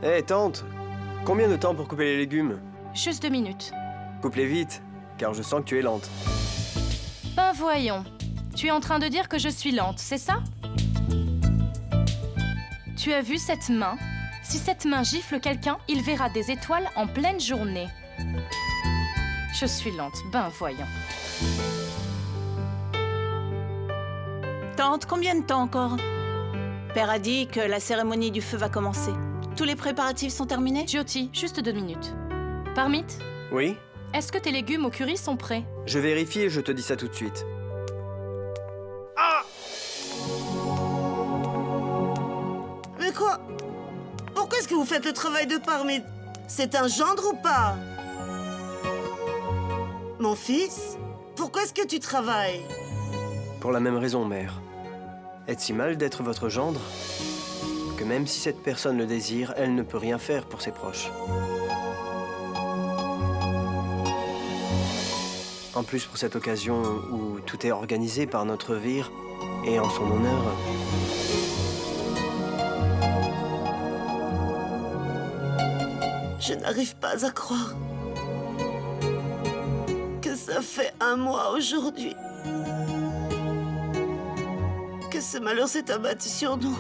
Hé, tante, combien de temps pour couper les légumes? Juste 2 minutes. Coupe-les vite, car je sens que tu es lente. Ben voyons. Tu es en train de dire que je suis lente, c'est ça? Tu as vu cette main? Si cette main gifle quelqu'un, il verra des étoiles en pleine journée. Je suis lente, ben voyons. Tante, combien de temps encore? Père a dit que la cérémonie du feu va commencer. Tous les préparatifs sont terminés? Jyoti, juste 2 minutes. Parmit, Oui? est-ce que tes légumes au curry sont prêts? Je vérifie et je te dis ça tout de suite. Mais quoi? Pourquoi est-ce que vous faites le travail de Parmit? C'est un gendre ou pas? Mon fils? Pourquoi est-ce que tu travailles? Pour la même raison, mère. Est-ce si mal d'être votre gendre? Que même si cette personne le désire, elle ne peut rien faire pour ses proches. En plus, pour cette occasion où tout est organisé par notre vire et en son honneur... Je n'arrive pas à croire que ça fait 1 mois aujourd'hui que ce malheur s'est abattu sur nous.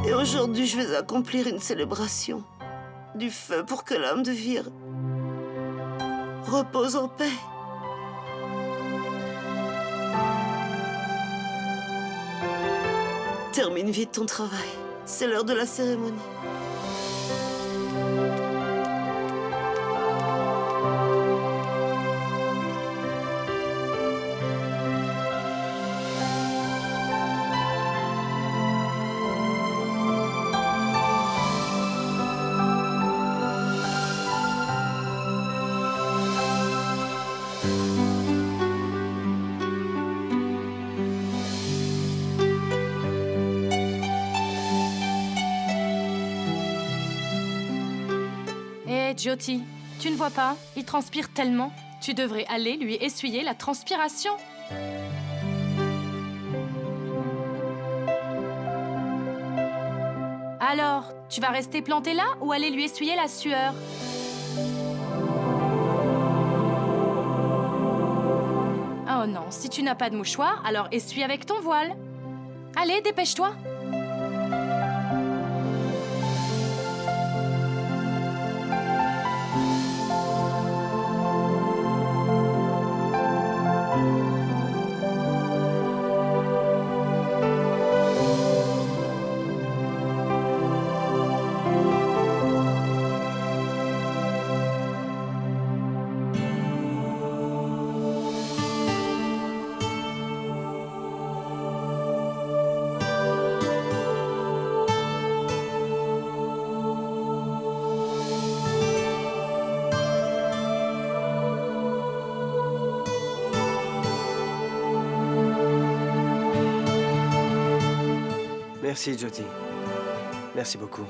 Et aujourd'hui, je vais accomplir une célébration du feu pour que l'âme de Vire repose en paix. Termine vite ton travail. C'est l'heure de la cérémonie. Hé, Jyoti, tu ne vois pas? Il transpire tellement. Tu devrais aller lui essuyer la transpiration. Alors, tu vas rester planté là ou aller lui essuyer la sueur? Oh non, si tu n'as pas de mouchoir, alors essuie avec ton voile. Allez, dépêche-toi. Merci, Jyoti. Merci beaucoup.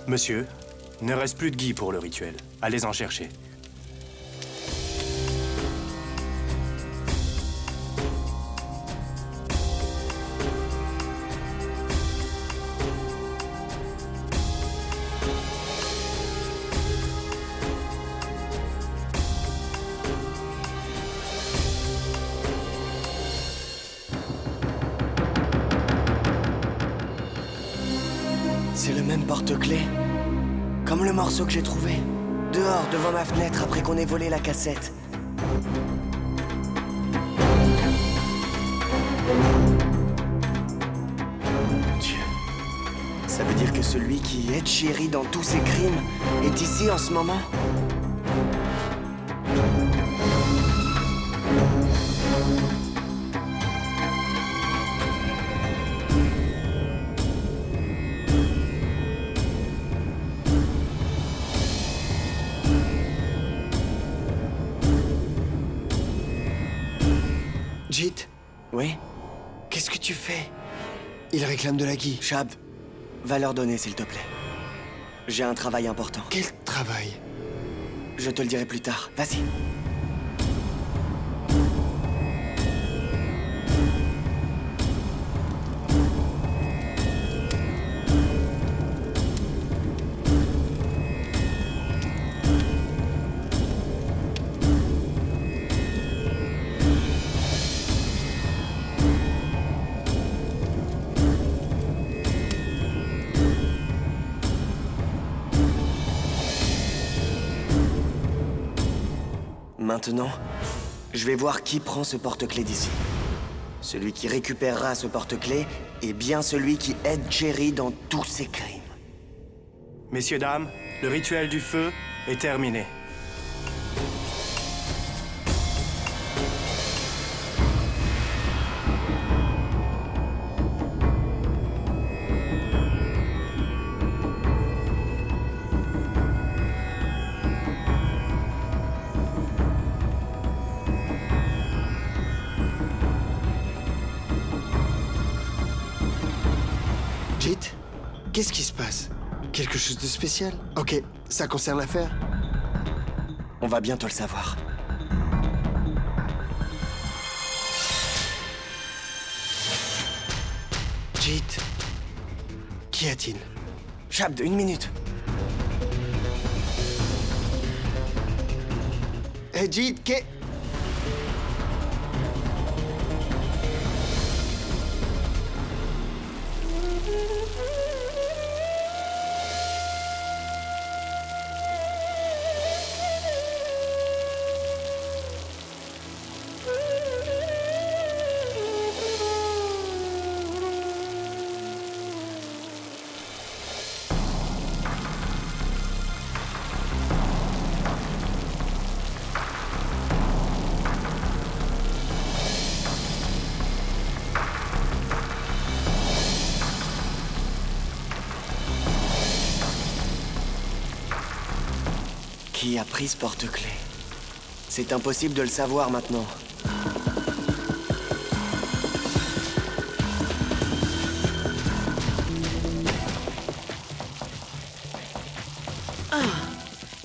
Monsieur, ne reste plus de gui pour le rituel. Allez en chercher. C'est le même porte-clés. Comme le morceau que j'ai trouvé. Dehors, devant ma fenêtre, après qu'on ait volé la cassette. Mon Dieu. Ça veut dire que celui qui aide Chéri dans tous ses crimes est ici en ce moment? Jit, Oui? Qu'est-ce que tu fais? il réclame de la gui. Chab, va leur donner, s'il te plaît. J'ai un travail important. Quel travail? Je te le dirai plus tard. Vas-y. Maintenant, je vais voir qui prend ce porte-clés d'ici. Celui qui récupérera ce porte-clés est bien celui qui aide Jerry dans tous ses crimes. Messieurs, dames, le rituel du feu est terminé. Jit, qu'est-ce qui se passe? Quelque chose de spécial? Ok, ça concerne l'affaire? On va bientôt le savoir. Jit, qu'y a-t-il? Chab, 1 minute. Hé Jit, qu'est... Qui a pris ce porte-clés? C'est impossible de le savoir maintenant.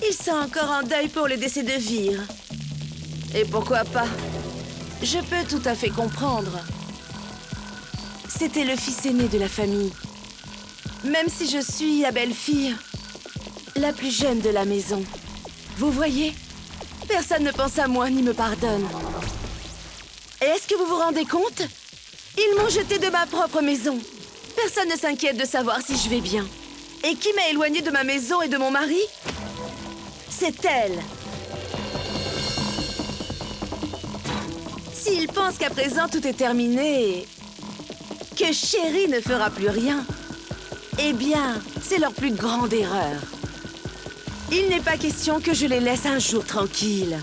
Il sent encore un deuil pour le décès de Vire. Et pourquoi pas? Je peux tout à fait comprendre. C'était le fils aîné de la famille. Même si je suis la belle-fille, la plus jeune de la maison. Vous voyez? Personne ne pense à moi ni me pardonne. Et est-ce que vous vous rendez compte? Ils m'ont jeté de ma propre maison. Personne ne s'inquiète de savoir si je vais bien. Et qui m'a éloignée de ma maison et de mon mari? C'est elle. S'ils pensent qu'à présent tout est terminé, que Chéri ne fera plus rien, eh bien, c'est leur plus grande erreur. Il n'est pas question que je les laisse un jour tranquilles.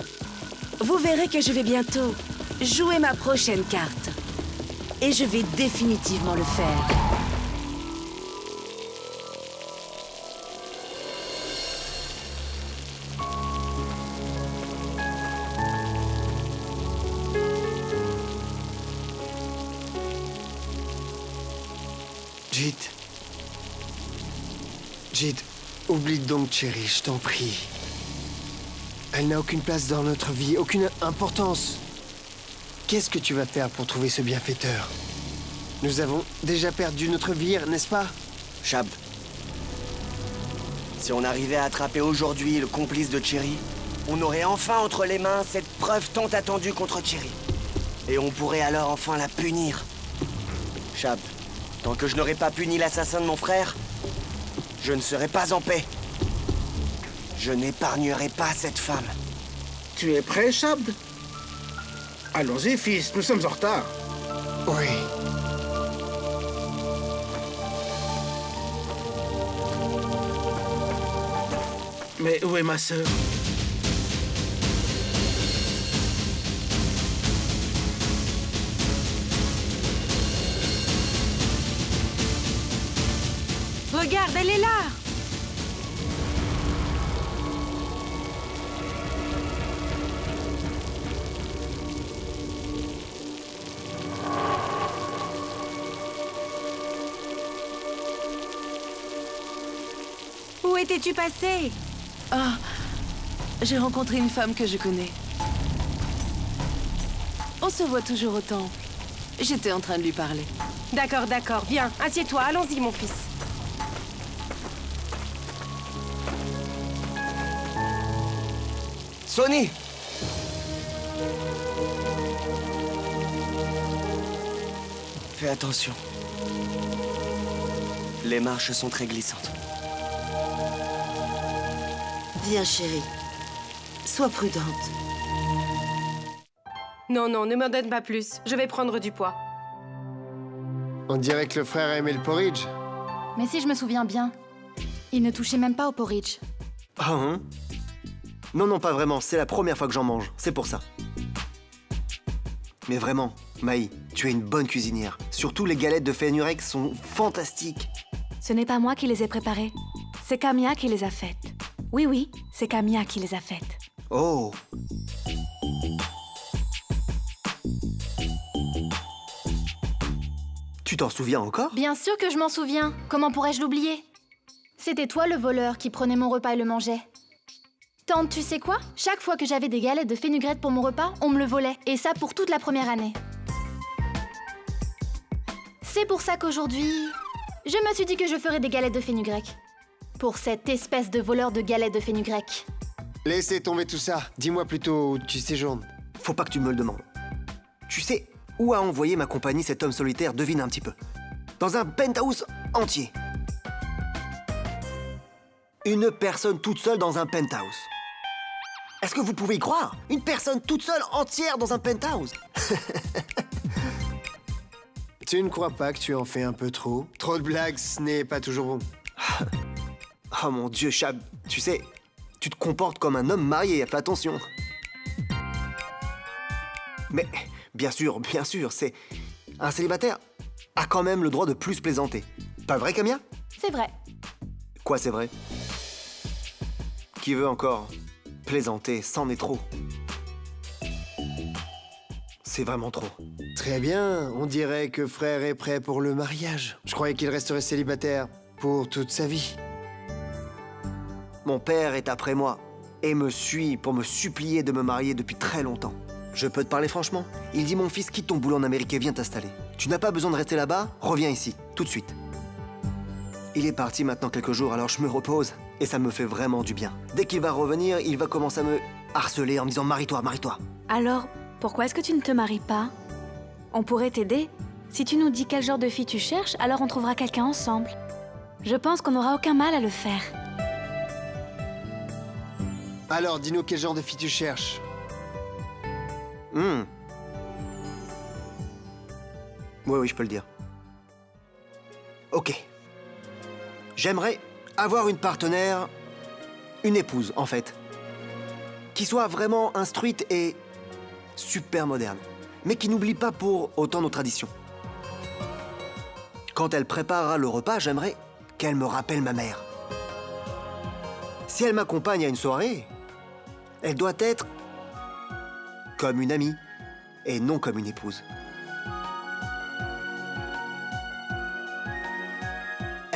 Vous verrez que je vais bientôt jouer ma prochaine carte. Et je vais définitivement le faire. Jit. Jit, Oublie donc Cherry, je t'en prie. Elle n'a aucune place dans notre vie, aucune importance. Qu'est-ce que tu vas faire pour trouver ce bienfaiteur? Nous avons déjà perdu notre vie, n'est-ce pas? Chab, si on arrivait à attraper aujourd'hui le complice de Cherry, on aurait enfin entre les mains cette preuve tant attendue contre Cherry. Et on pourrait alors enfin la punir. Chab, tant que je n'aurai pas puni l'assassin de mon frère, je ne serai pas en paix. Je n'épargnerai pas cette femme. Tu es prêt, Chab? Allons-y, fils, nous sommes en retard. Oui. Mais où est ma sœur? Regarde, elle est là! Où étais-tu passé? Ah, j'ai rencontré une femme que je connais. On se voit toujours au temple. J'étais en train de lui parler. D'accord, d'accord. Viens, assieds-toi. Allons-y, mon fils. Sonny! Fais attention. Les marches sont très glissantes. Viens, chérie. Sois prudente. Non, non, ne m'en donne pas plus. Je vais prendre du poids. On dirait que le frère aimait le porridge. Mais si je me souviens bien, il ne touchait même pas au porridge. Ah hein? Non, non, pas vraiment. C'est la première fois que j'en mange. C'est pour ça. Mais vraiment, Maï, tu es une bonne cuisinière. Surtout les galettes de Fenurek sont fantastiques. Ce n'est pas moi qui les ai préparées. C'est Camilla qui les a faites. Oui, oui, c'est Camilla qui les a faites. Oh! Tu t'en souviens encore? Bien sûr que je m'en souviens. Comment pourrais-je l'oublier? C'était toi le voleur qui prenait mon repas et le mangeait. Tante, tu sais quoi? Chaque fois que j'avais des galettes de fenugrec pour mon repas, on me le volait. Et ça pour toute la première année. C'est pour ça qu'aujourd'hui, je me suis dit que je ferais des galettes de fenugrec. Pour cette espèce de voleur de galettes de fenugrec. Laissez tomber tout ça. Dis-moi plutôt où tu séjournes. Faut pas que tu me le demandes. Tu sais où a envoyé ma compagnie cet homme solitaire? Devine un petit peu. Dans un penthouse entier. Une personne toute seule dans un penthouse. Est-ce que vous pouvez y croire? Une personne toute seule entière dans un penthouse. Tu ne crois pas que tu en fais un peu trop? Trop de blagues, ce n'est pas toujours bon. Oh mon Dieu, Chab, tu sais, tu te comportes comme un homme marié, fais attention. Mais, bien sûr, c'est... Un célibataire a quand même le droit de plus plaisanter. Pas vrai, Camilla? C'est vrai. Quoi, c'est vrai? Qui veut encore plaisanter? C'en est trop. C'est vraiment trop. Très bien, on dirait que frère est prêt pour le mariage. Je croyais qu'il resterait célibataire pour toute sa vie. Mon père est après moi et me suit pour me supplier de me marier depuis très longtemps. Je peux te parler franchement? Il dit mon fils, quitte ton boulot en Amérique et viens t'installer. Tu n'as pas besoin de rester là-bas, reviens ici, tout de suite. Il est parti maintenant quelques jours, alors je me repose et ça me fait vraiment du bien. Dès qu'il va revenir, il va commencer à me harceler en me disant marie-toi, marie-toi. Alors, pourquoi est-ce que tu ne te maries pas? On pourrait t'aider. Si tu nous dis quel genre de fille tu cherches, alors on trouvera quelqu'un ensemble. Je pense qu'on n'aura aucun mal à le faire. Alors, dis-nous quel genre de fille tu cherches. Oui, je peux le dire. Ok. J'aimerais avoir une partenaire, une épouse en fait, qui soit vraiment instruite et super moderne, mais qui n'oublie pas pour autant nos traditions. Quand elle préparera le repas, j'aimerais qu'elle me rappelle ma mère. Si elle m'accompagne à une soirée, elle doit être comme une amie et non comme une épouse.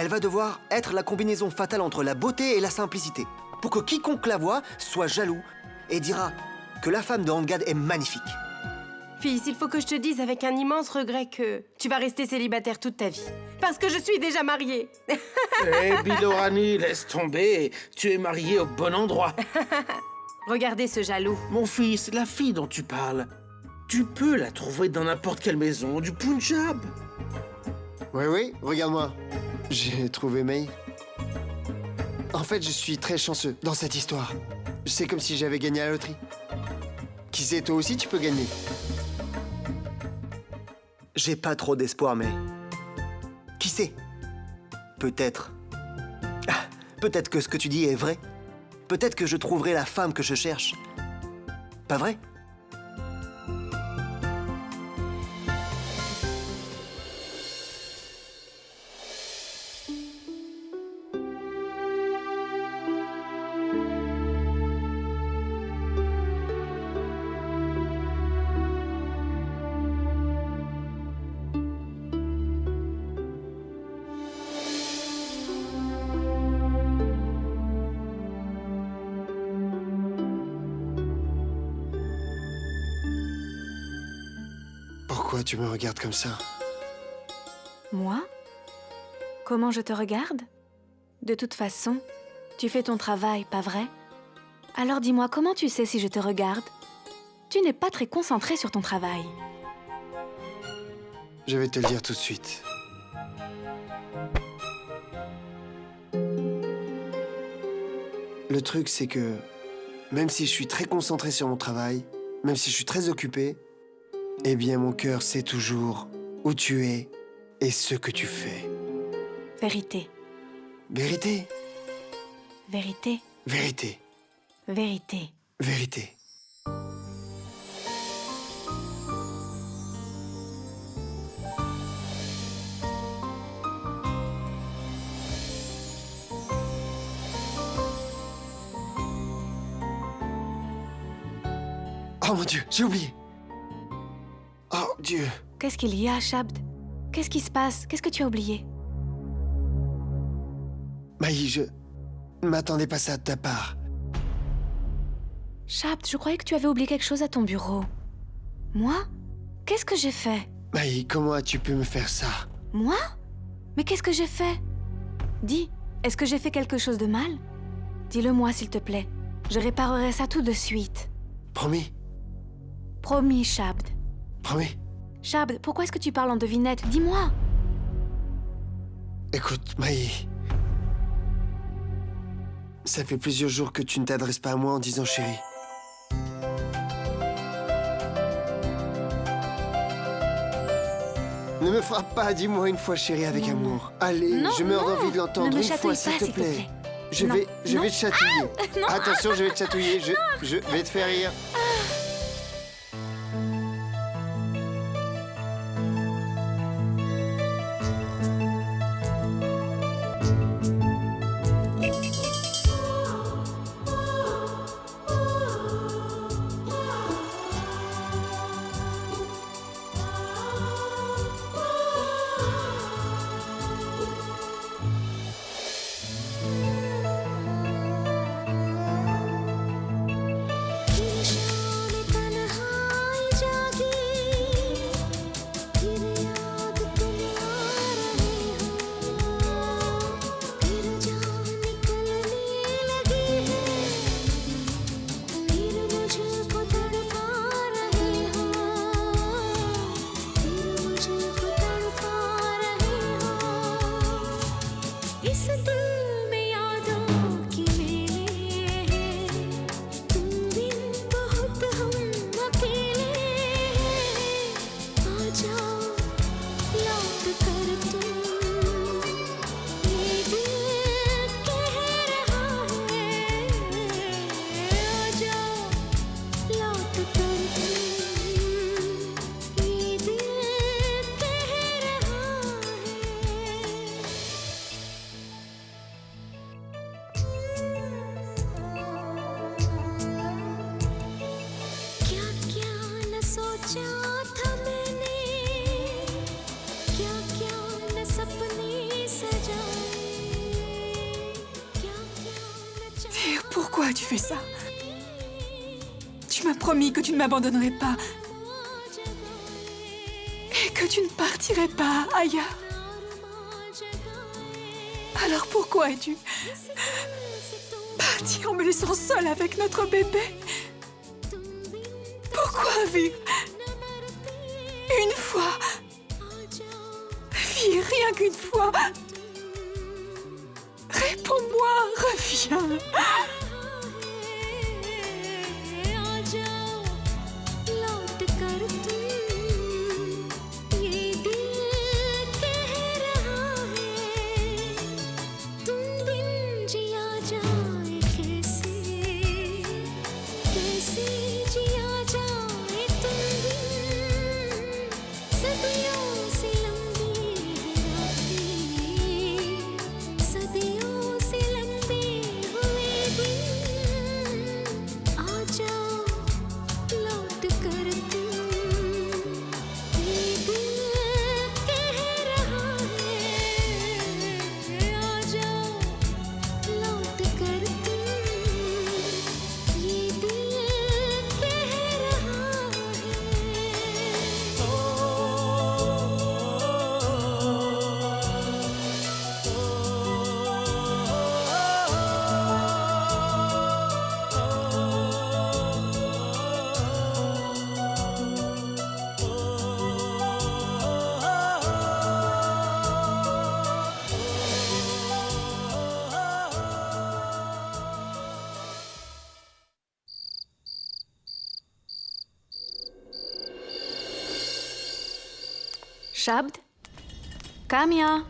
Elle va devoir être la combinaison fatale entre la beauté et la simplicité, pour que quiconque la voit soit jaloux et dira que la femme de Hangad est magnifique. Fils, il faut que je te dise avec un immense regret que tu vas rester célibataire toute ta vie. Parce que je suis déjà mariée. Eh, Bilorani, laisse tomber. Tu es marié au bon endroit. Regardez ce jaloux. Mon fils, la fille dont tu parles, tu peux la trouver dans n'importe quelle maison du Punjab. Oui, regarde-moi. J'ai trouvé May. En fait, je suis très chanceux dans cette histoire. C'est comme si j'avais gagné à la loterie. Qui sait, toi aussi, tu peux gagner. J'ai pas trop d'espoir, mais... Qui sait? Peut-être... Ah, peut-être que ce que tu dis est vrai. Peut-être que je trouverai la femme que je cherche. Pas vrai? Pourquoi tu me regardes comme ça? Moi? Comment je te regarde? De toute façon, tu fais ton travail, pas vrai? Alors dis-moi, comment tu sais si je te regarde? Tu n'es pas très concentré sur ton travail. Je vais te le dire tout de suite. Le truc, c'est que même si je suis très concentré sur mon travail, même si je suis très occupé, eh bien mon cœur sait toujours où tu es et ce que tu fais. Vérité. Vérité? Vérité. Vérité. Vérité. Vérité. Oh mon Dieu, j'ai oublié. Oh Dieu. Qu'est-ce qu'il y a, Shabd? Qu'est-ce qui se passe? Qu'est-ce que tu as oublié? Maï, je ne m'attendais pas ça de ta part. Shabd, je croyais que tu avais oublié quelque chose à ton bureau. Moi? Qu'est-ce que j'ai fait? Maï, comment as-tu pu me faire ça? Moi? Mais qu'est-ce que j'ai fait? Dis, est-ce que j'ai fait quelque chose de mal? Dis-le-moi, s'il te plaît. Je réparerai ça tout de suite. Promis? Promis, Shabd. Promis? Shabd, pourquoi est-ce que tu parles en devinette? Dis-moi! Écoute, Maï. Ça fait plusieurs jours que tu ne t'adresses pas à moi en disant chérie. Ne me frappe pas, dis-moi une fois chérie avec amour. Allez, Non, je meurs non. d'envie de l'entendre Ne me une fois, chatouille s'il pas, te plaît. Je Non, vais non. te chatouiller. non. Attention, je vais te chatouiller. Je vais te faire rire. Pourquoi as-tu fait ça? Tu m'as promis que tu ne m'abandonnerais pas. Et que tu ne partirais pas ailleurs. Alors pourquoi es-tu parti en me laissant seule avec notre bébé? Pourquoi vivre une fois? Vivre rien qu'une fois. Réponds-moi, reviens. Shabd? Kamia?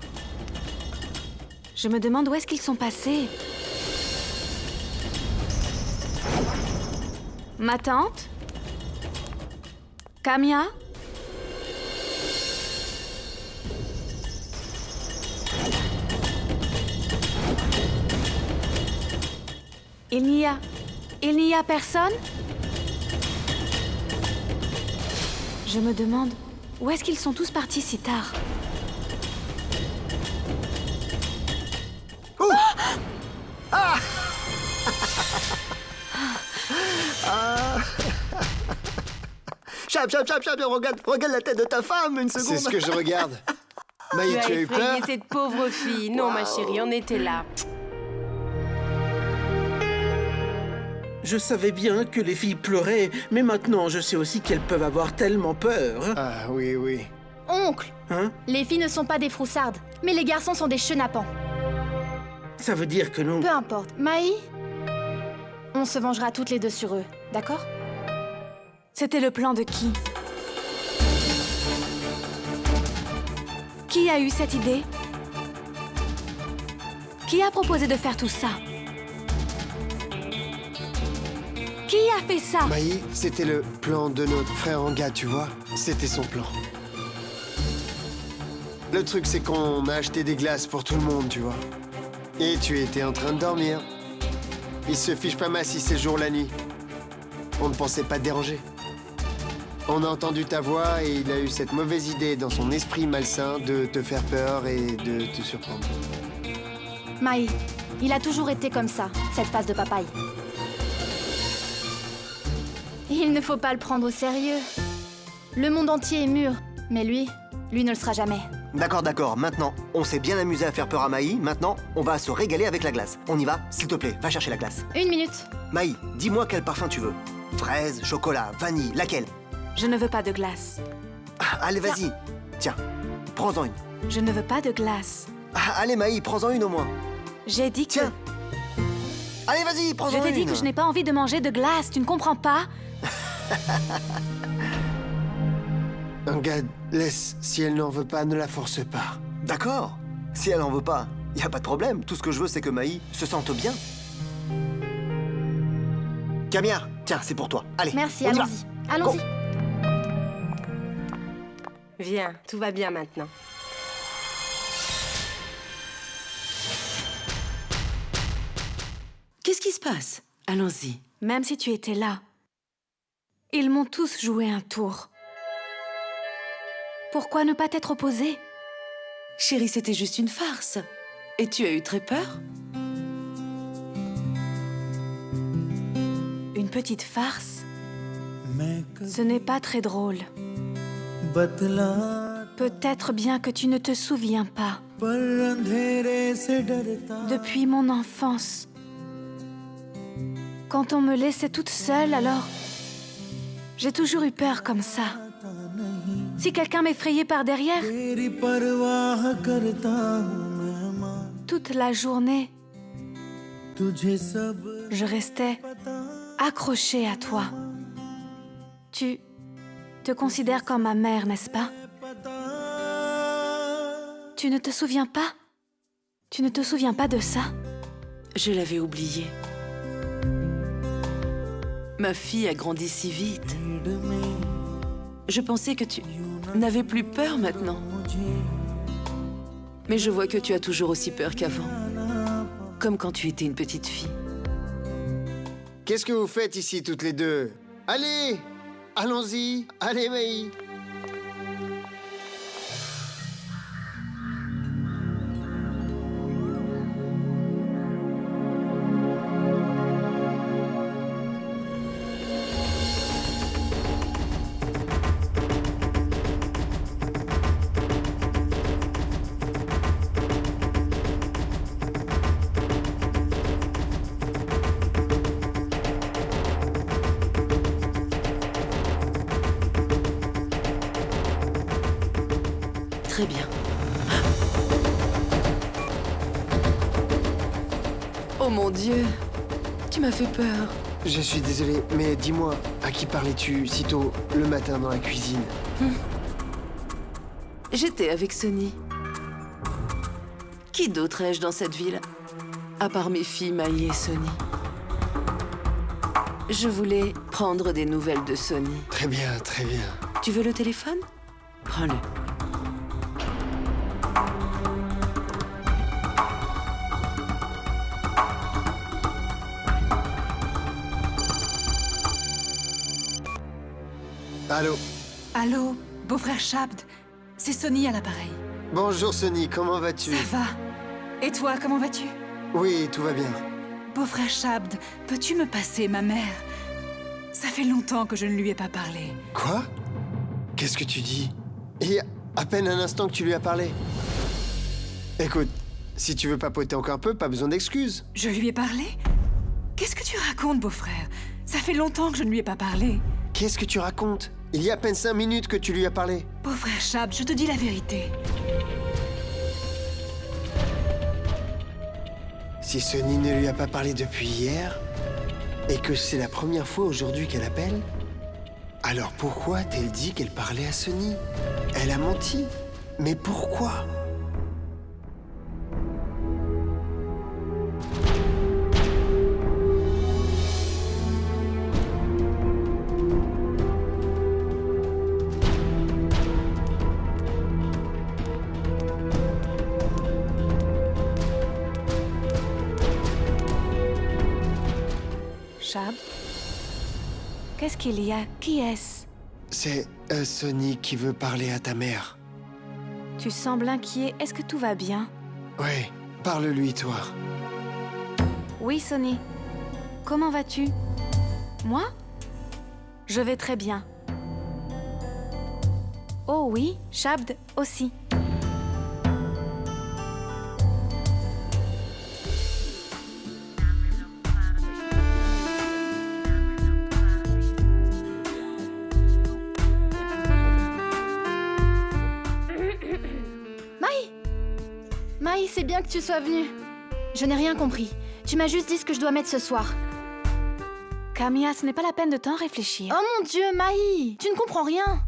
Je me demande où est-ce qu'ils sont passés. Ma tante? Kamia? Il n'y a personne? Je me demande où est-ce qu'ils sont tous partis si tard. Oh ah ah Chab, regarde la tête de ta femme, une seconde. C'est ce que je regarde. Maï, tu as eu peur? effrayé cette pauvre fille. Non, ma chérie, on était là. Je savais bien que les filles pleuraient, mais maintenant je sais aussi qu'elles peuvent avoir tellement peur. Ah oui, oui. Oncle, Hein? les filles ne sont pas des froussardes, mais les garçons sont des chenapans. Ça veut dire que nous... Peu importe. Maï, on se vengera toutes les deux sur eux, d'accord? C'était le plan de qui? Qui a eu cette idée? Qui a proposé de faire tout ça? Qui a fait ça? Maï, c'était le plan de notre frère Anga, tu vois? C'était son plan. Le truc, c'est qu'on a acheté des glaces pour tout le monde, tu vois. Et tu étais en train de dormir. Il se fiche pas mal si c'est jour la nuit. On ne pensait pas te déranger. On a entendu ta voix et il a eu cette mauvaise idée dans son esprit malsain de te faire peur et de te surprendre. Maï, il a toujours été comme ça, cette face de papaye. Il ne faut pas le prendre au sérieux. Le monde entier est mûr, mais lui ne le sera jamais. D'accord. Maintenant, on s'est bien amusé à faire peur à Maï. Maintenant, on va se régaler avec la glace. On y va? S'il te plaît, va chercher la glace. 1 minute. Maï, dis-moi quel parfum tu veux. Fraise, chocolat, vanille, laquelle? Je ne veux pas de glace. Ah, allez, vas-y. Tiens, prends-en une. Je ne veux pas de glace. Ah, allez, Maï, prends-en une au moins. J'ai dit que... Tiens. Allez, vas-y, prends-en une. Je t'ai dit que je n'ai pas envie de manger de glace, tu ne comprends pas? Anga, laisse. Si elle n'en veut pas, ne la force pas. D'accord. Si elle en veut pas, y a pas de problème. Tout ce que je veux, c'est que Maï se sente bien. Kamia, tiens, c'est pour toi. Allez, Merci, on y va. allons-y. Allons-y. Viens, tout va bien maintenant. Qu'est-ce qui se passe? Allons-y. Même si tu étais là, ils m'ont tous joué un tour. Pourquoi ne pas t'être opposé? Chérie, c'était juste une farce. Et tu as eu très peur? petite farce. Ce n'est pas très drôle. Peut-être bien que tu ne te souviens pas. Depuis mon enfance, quand on me laissait toute seule, alors j'ai toujours eu peur comme ça. Si quelqu'un m'effrayait par derrière, toute la journée, je restais accrochée à toi. Tu te considères comme ma mère, n'est-ce pas? Tu ne te souviens pas? Tu ne te souviens pas de ça? Je l'avais oublié. Ma fille a grandi si vite. Je pensais que tu n'avais plus peur maintenant. Mais je vois que tu as toujours aussi peur qu'avant. Comme quand tu étais une petite fille. Qu'est-ce que vous faites ici, toutes les deux? Allez! Allons-y! Allez, Maï! Très bien. Oh mon Dieu, tu m'as fait peur. Je suis désolé, mais dis-moi, à qui parlais-tu si tôt le matin dans la cuisine? J'étais avec Sonny. Qui d'autre ai-je dans cette ville, à part mes filles Maï et Sonny? Je voulais prendre des nouvelles de Sonny. Très bien, très bien. Tu veux le téléphone? Prends-le. Allô? Allô, beau-frère Shabd. C'est Sonny à l'appareil. Bonjour Sonny, comment vas-tu? Ça va. Et toi, comment vas-tu? Oui, tout va bien. Beau-frère Shabd, peux-tu me passer ma mère? Ça fait longtemps que je ne lui ai pas parlé. Quoi? Qu'est-ce que tu dis? Il y a à peine un instant que tu lui as parlé. Écoute, si tu veux papoter encore un peu, pas besoin d'excuses. Je lui ai parlé? Qu'est-ce que tu racontes, beau-frère? Ça fait longtemps que je ne lui ai pas parlé. Qu'est-ce que tu racontes? Il y a à peine 5 minutes que tu lui as parlé. Beau-frère Shabd, je te dis la vérité. Si Sonny ne lui a pas parlé depuis hier, et que c'est la première fois aujourd'hui qu'elle appelle, alors pourquoi a-t-elle dit qu'elle parlait à Sonny? Elle a menti. Mais pourquoi? Shabd? Qu'est-ce qu'il y a? Qui est-ce? C'est Sonny qui veut parler à ta mère. Tu sembles inquiet. Est-ce que tout va bien? Oui, parle-lui, toi. Oui, Sonny. Comment vas-tu? Moi? Je vais très bien. Oh oui, Shabd aussi. Maï, c'est bien que tu sois venue. Je n'ai rien compris. Tu m'as juste dit ce que je dois mettre ce soir. Camilla, ce n'est pas la peine de t'en réfléchir. Oh mon Dieu, Maï, tu ne comprends rien.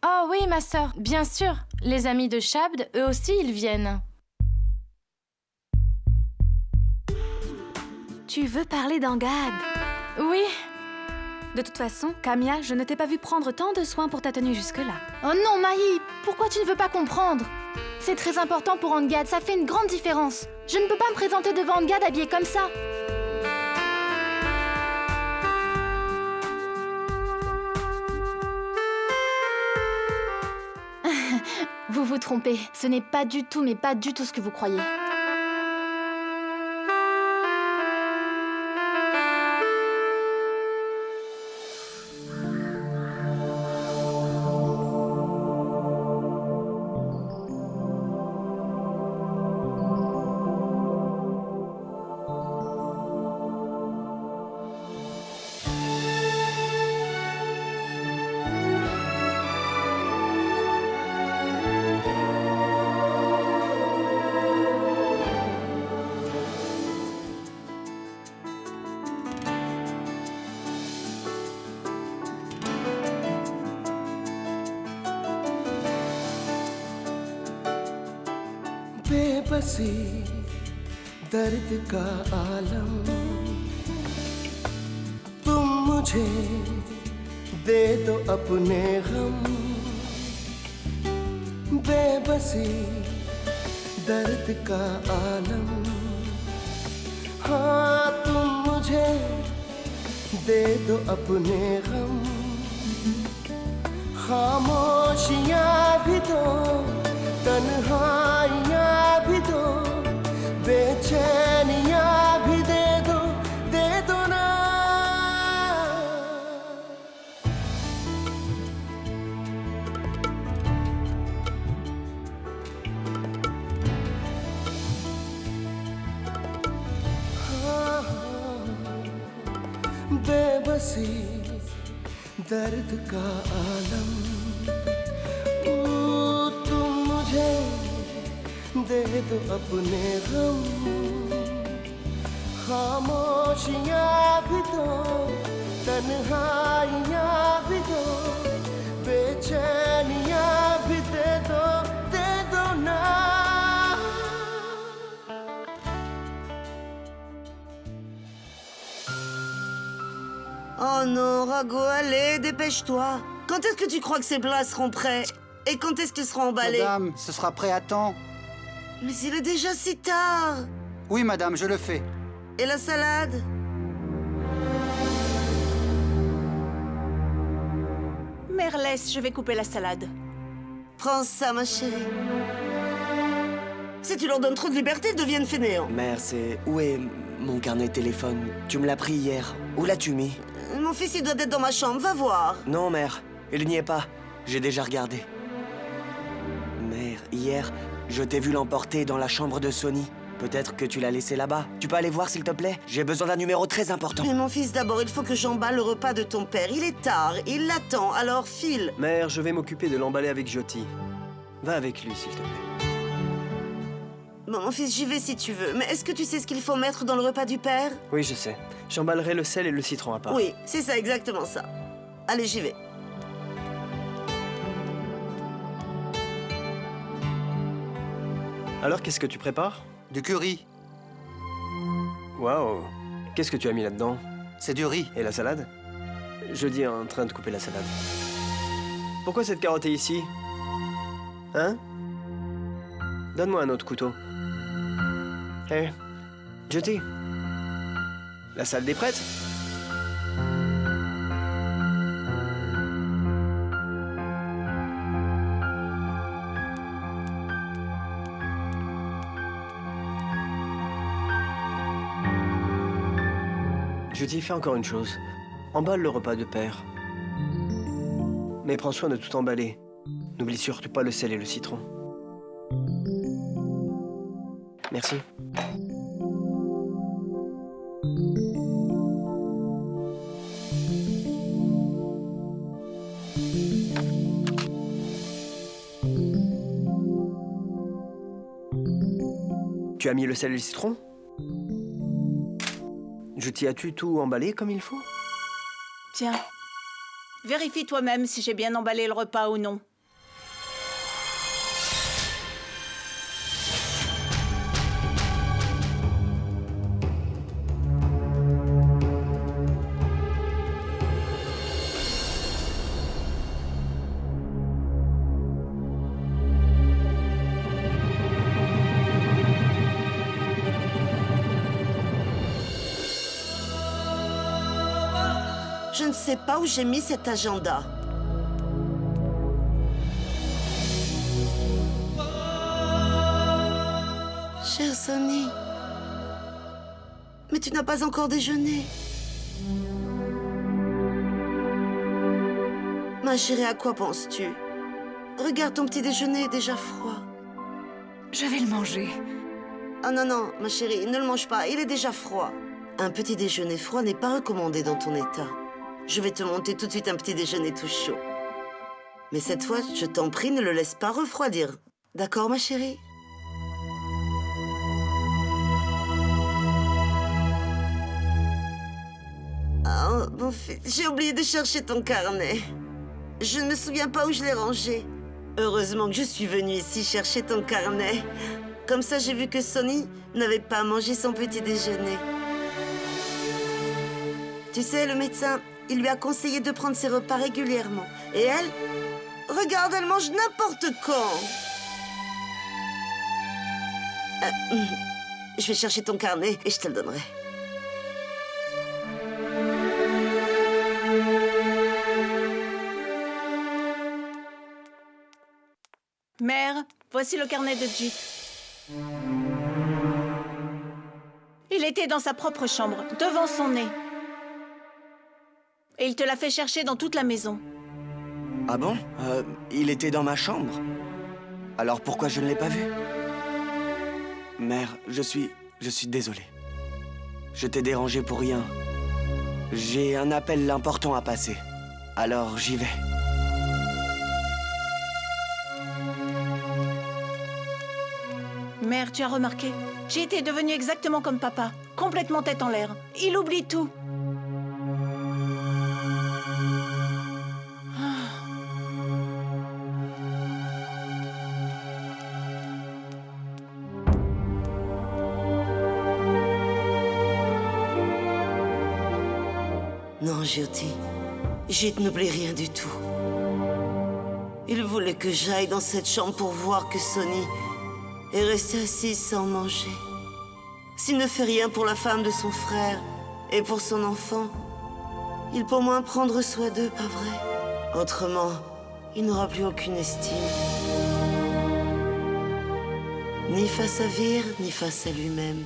Oh oui, ma sœur, bien sûr. Les amis de Shabd, eux aussi, ils viennent. Tu veux parler d'Angad? Oui. De toute façon, Camilla, je ne t'ai pas vu prendre tant de soins pour ta tenue jusque-là. Oh non, Maï, pourquoi tu ne veux pas comprendre? C'est très important pour Angad, ça fait une grande différence. Je ne peux pas me présenter devant Angad habillée comme ça. Vous vous trompez, ce n'est pas du tout, mais pas du tout ce que vous croyez. बेबसी दर्द का आलम तुम मुझे दे दो अपने गम बेबसी दर्द का आलम हाँ तुम मुझे दे दो अपने गम खामोशियाँ भी दो तन्हाइयाँ भी दो बेचैनियाँ भी दे दो ना बेबसी दर्द का आलम तुम मुझे दे दो अपने गम खामोशियाँ भी दो तन्हाइयाँ भी दो बेचैनियाँ भी दे दो ना Oh non, Rago, allez, dépêche-toi. Quand est-ce que tu crois que ces plats seront prêts? Et quand est-ce qu'ils seront emballés? Madame, ce sera prêt à temps. Mais il est déjà si tard. Oui, madame, je le fais. Et la salade? Mère, laisse, je vais couper la salade. Prends ça, ma chérie. Si tu leur donnes trop de liberté, ils deviennent fainéants. Mère, c'est... Où est mon carnet de téléphone? Tu me l'as pris hier. Où l'as-tu mis? Mon fils, il doit être dans ma chambre, va voir. Non, mère, il n'y est pas. J'ai déjà regardé. Mère, hier, je t'ai vu l'emporter dans la chambre de Sonny. Peut-être que tu l'as laissé là-bas. Tu peux aller voir, s'il te plaît? J'ai besoin d'un numéro très important. Mais mon fils, d'abord, il faut que j'emballe le repas de ton père. Il est tard, il l'attend, alors file. Mère, je vais m'occuper de l'emballer avec Jyoti. Va avec lui, s'il te plaît. Bon, mon fils, j'y vais si tu veux. Mais est-ce que tu sais ce qu'il faut mettre dans le repas du père? Oui, je sais. J'emballerai le sel et le citron à part. Oui, c'est ça, exactement ça. Allez, j'y vais. Alors, qu'est-ce que tu prépares? Du curry. Waouh! Qu'est-ce que tu as mis là-dedans? C'est du riz. Et la salade? Je dis en train de couper la salade. Pourquoi cette carotte est ici? Hein? Donne-moi un autre couteau. Hé, Jyoti, la salade est prête? Jyoti, fais encore une chose. Emballe le repas de père. Mais prends soin de tout emballer. N'oublie surtout pas le sel et le citron. Merci. Tu as mis le sel et le citron? As-tu tout emballé comme il faut? Tiens, vérifie toi-même si j'ai bien emballé le repas ou non. Je ne sais pas où j'ai mis cet agenda. Cher Sonny, mais tu n'as pas encore déjeuné. Ma chérie, à quoi penses-tu? Regarde, ton petit déjeuner est déjà froid. Je vais le manger. Oh non, non, ma chérie, ne le mange pas, il est déjà froid. Un petit déjeuner froid n'est pas recommandé dans ton état. Je vais te monter tout de suite un petit déjeuner tout chaud. Mais cette fois, je t'en prie, ne le laisse pas refroidir. D'accord, ma chérie? Oh, mon fils, j'ai oublié de chercher ton carnet. Je ne me souviens pas où je l'ai rangé. Heureusement que je suis venue ici chercher ton carnet. Comme ça, j'ai vu que Sonny n'avait pas mangé son petit déjeuner. Tu sais, le médecin, il lui a conseillé de prendre ses repas régulièrement. Et elle, regarde, elle mange n'importe quand. Je vais chercher ton carnet et je te le donnerai. Mère, voici le carnet de Jit. Il était dans sa propre chambre, devant son nez. Et il te l'a fait chercher dans toute la maison. Ah bon? Il était dans ma chambre. Alors pourquoi je ne l'ai pas vu? Mère, je suis désolé. Je t'ai dérangé pour rien. J'ai un appel important à passer. Alors j'y vais. Mère, tu as remarqué? Jit est devenu exactement comme papa, complètement tête en l'air. Il oublie tout. Non, Jyoti, Jit n'oublie rien du tout. Il voulait que j'aille dans cette chambre pour voir que Sonny est resté assis sans manger. S'il ne fait rien pour la femme de son frère et pour son enfant, il peut au moins prendre soin d'eux, pas vrai? Autrement, il n'aura plus aucune estime. Ni face à Vir, ni face à lui-même.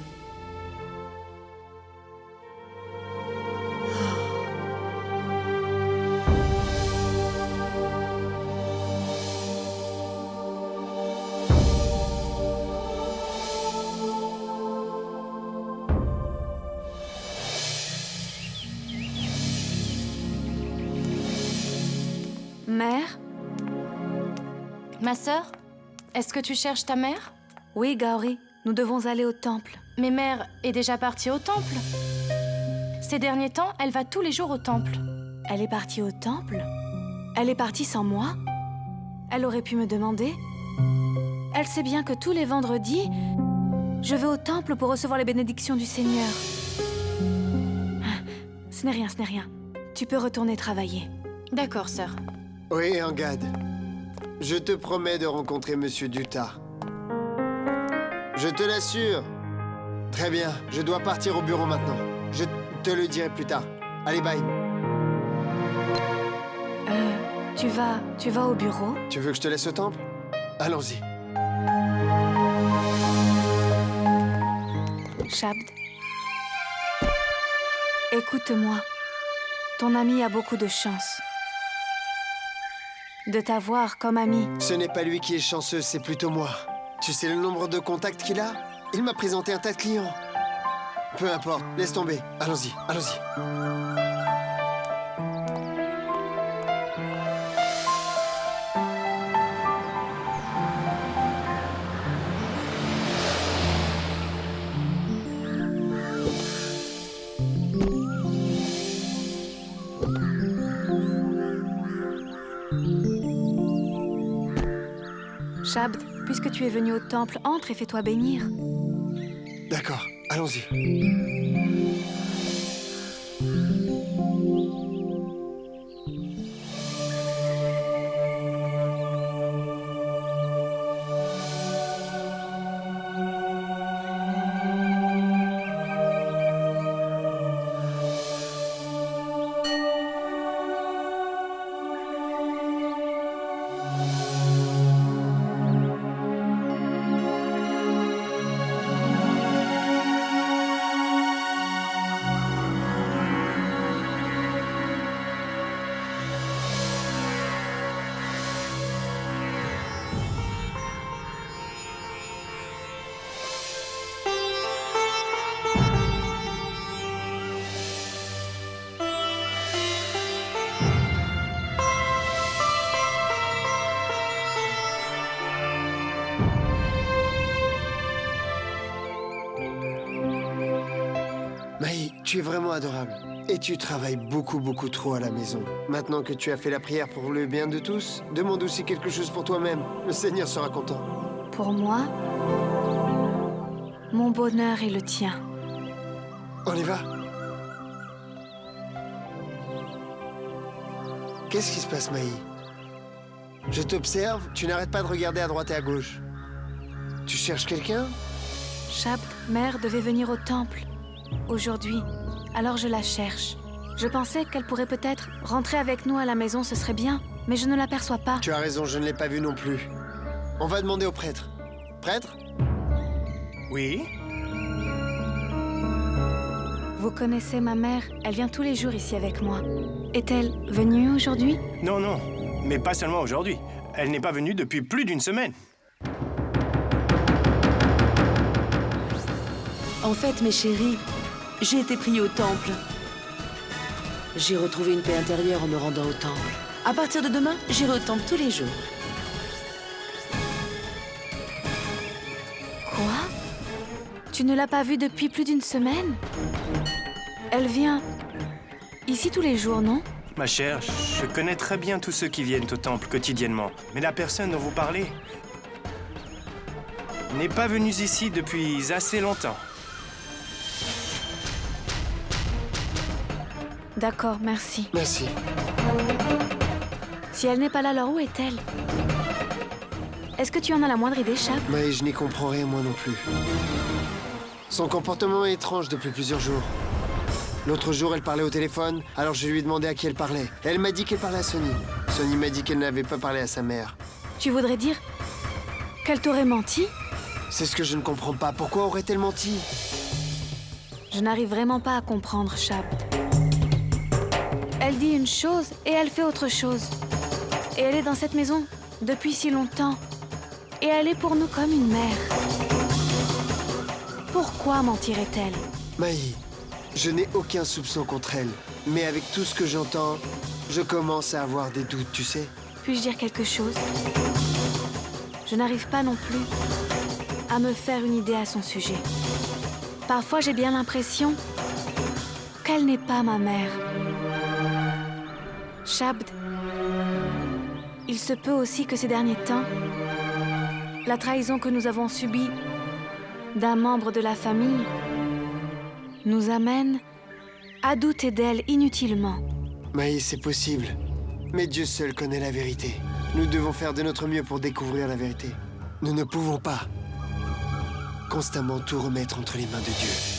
Mère? Ma sœur, est-ce que tu cherches ta mère? Oui, Gauri, nous devons aller au temple. Mais mère est déjà partie au temple. Ces derniers temps, elle va tous les jours au temple. Elle est partie au temple? Elle est partie sans moi? Elle aurait pu me demander? Elle sait bien que tous les vendredis, je vais au temple pour recevoir les bénédictions du Seigneur. Ce n'est rien, ce n'est rien. Tu peux retourner travailler. D'accord, sœur. Oui, Angad. Je te promets de rencontrer Monsieur Dutta. Je te l'assure. Très bien, je dois partir au bureau maintenant. Je te le dirai plus tard. Allez, bye. Tu vas au bureau? Tu veux que je te laisse au temple? Allons-y. Shabd. Écoute-moi. Ton ami a beaucoup de chance. De t'avoir comme ami. Ce n'est pas lui qui est chanceux, c'est plutôt moi. Tu sais le nombre de contacts qu'il a? Il m'a présenté un tas de clients. Peu importe, laisse tomber. Allons-y, allons-y. Shabd, puisque tu es venu au temple, entre et fais-toi bénir. D'accord, allons-y. Maï, tu es vraiment adorable. Et tu travailles beaucoup trop à la maison. Maintenant que tu as fait la prière pour le bien de tous, demande aussi quelque chose pour toi-même. Le Seigneur sera content. Pour moi? Mon bonheur est le tien. On y va. Qu'est-ce qui se passe, Maï? Je t'observe, tu n'arrêtes pas de regarder à droite et à gauche. Tu cherches quelqu'un? Shabd, mère devait venir au temple. Aujourd'hui. Alors je la cherche. Je pensais qu'elle pourrait peut-être rentrer avec nous à la maison, ce serait bien. Mais je ne l'aperçois pas. Tu as raison, je ne l'ai pas vue non plus. On va demander au prêtre. Prêtre? Oui? Vous connaissez ma mère, elle vient tous les jours ici avec moi. Est-elle venue aujourd'hui? Non, non. Mais pas seulement aujourd'hui. Elle n'est pas venue depuis plus d'une semaine. En fait, mes chéris, j'ai été priée au temple. J'ai retrouvé une paix intérieure en me rendant au temple. À partir de demain, j'irai au temple tous les jours. Quoi? Tu ne l'as pas vue depuis plus d'une semaine? Elle vient ici tous les jours, non? Ma chère, je connais très bien tous ceux qui viennent au temple quotidiennement. Mais la personne dont vous parlez n'est pas venue ici depuis assez longtemps. D'accord, merci. Merci. Si elle n'est pas là, alors où est-elle? Est-ce que tu en as la moindre idée, Shabd? Mais je n'y comprends rien, moi non plus. Son comportement est étrange depuis plusieurs jours. L'autre jour, elle parlait au téléphone, alors je lui ai demandé à qui elle parlait. Elle m'a dit qu'elle parlait à Sonny. Sonny m'a dit qu'elle n'avait pas parlé à sa mère. Tu voudrais dire qu'elle t'aurait menti? C'est ce que je ne comprends pas. Pourquoi aurait-elle menti? Je n'arrive vraiment pas à comprendre, Shabd. Elle dit une chose et elle fait autre chose. Et elle est dans cette maison depuis si longtemps. Et elle est pour nous comme une mère. Pourquoi mentirait-elle? Maï, je n'ai aucun soupçon contre elle. Mais avec tout ce que j'entends, je commence à avoir des doutes, tu sais. Puis-je dire quelque chose? Je n'arrive pas non plus à me faire une idée à son sujet. Parfois, j'ai bien l'impression qu'elle n'est pas ma mère. Shabd, il se peut aussi que ces derniers temps, la trahison que nous avons subie d'un membre de la famille nous amène à douter d'elle inutilement. Maï, c'est possible. Mais Dieu seul connaît la vérité. Nous devons faire de notre mieux pour découvrir la vérité. Nous ne pouvons pas constamment tout remettre entre les mains de Dieu.